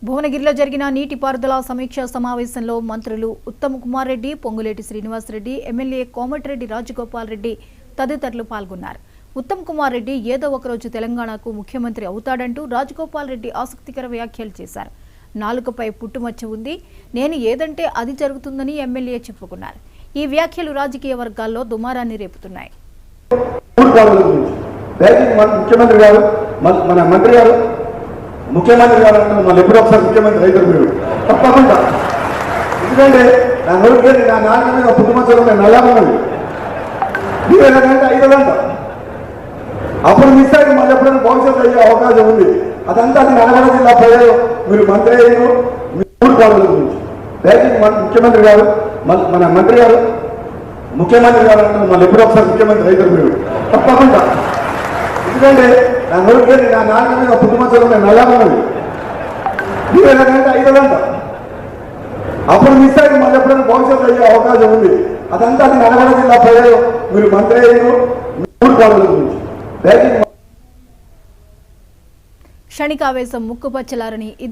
భువనగిరిలో జరిగిన నీటిపారుదల సమీక్షా సమావేశంలో మంత్రులు ఉత్తమ్ కుమార్ రెడ్డి, పొంగులేటి శ్రీనివాస్ రెడ్డి, ఎమ్మెల్యే కోమటిరెడ్డి రాజగోపాల్ రెడ్డి తదితరులు పాల్గొన్నారు. ఉత్తమ్ కుమార్ రెడ్డి ఏదో ఒకరోజు తెలంగాణకు ముఖ్యమంత్రి అవుతాడంటూ రాజగోపాల్ రెడ్డి ఆసక్తికర వ్యాఖ్యలు చేశారు. నాలుకపై పుట్టుమచ్చ ఉంది, నేను ఏదంటే అది జరుగుతుందని ఎమ్మెల్యే చెప్పుకున్నారు. ఈ వ్యాఖ్యలు రాజకీయ వర్గాల్లో దుమారాన్ని రేపుతున్నాయి. ముఖ్యమంత్రి గారు మళ్ళీ ఎప్పుడు ఒకసారి ముఖ్యమంత్రి అయితే మీరు తప్పకుండా, ఎందుకంటే నా నోటికి నా నాన్న మీద పుట్టుమచ్చలు నల్లమన్నది మీరేదంటే ఐదంట అప్పుడు మిస్ అయితే మళ్ళీ ఎప్పుడైనా భవిష్యత్తు అయ్యే అవకాశం ఉంది. అదంతా నల్గొండ జిల్లా ప్రజలు మీరు మంత్రి అయ్యారు మీ ఊరు పాలన గురించి దయచేసి ముఖ్యమంత్రి గారు మన మంత్రి గారు ముఖ్యమంత్రి గారు అంటే మళ్ళీ ఎప్పుడు ఒకసారి ముఖ్యమంత్రి అయితే మీరు తప్పకుండా, ఎందుకంటే నా నోటికి నా నాన్న మీద పుట్టుమచ్చలు నల్లమన్నది మీరేదంటే ఐదంట అప్పుడు మిస్ అయితే మళ్ళీ ఎప్పుడైనా భవిష్యత్తు అయ్యే అవకాశం ఉంది. అదంతా నల్గొండ జిల్లా ప్రజలు మీరు మంత్రి అయ్యారు మీ ఊరు పాలన గురించి దయచేసి క్షణికావేశం ముక్కుపచ్చలారని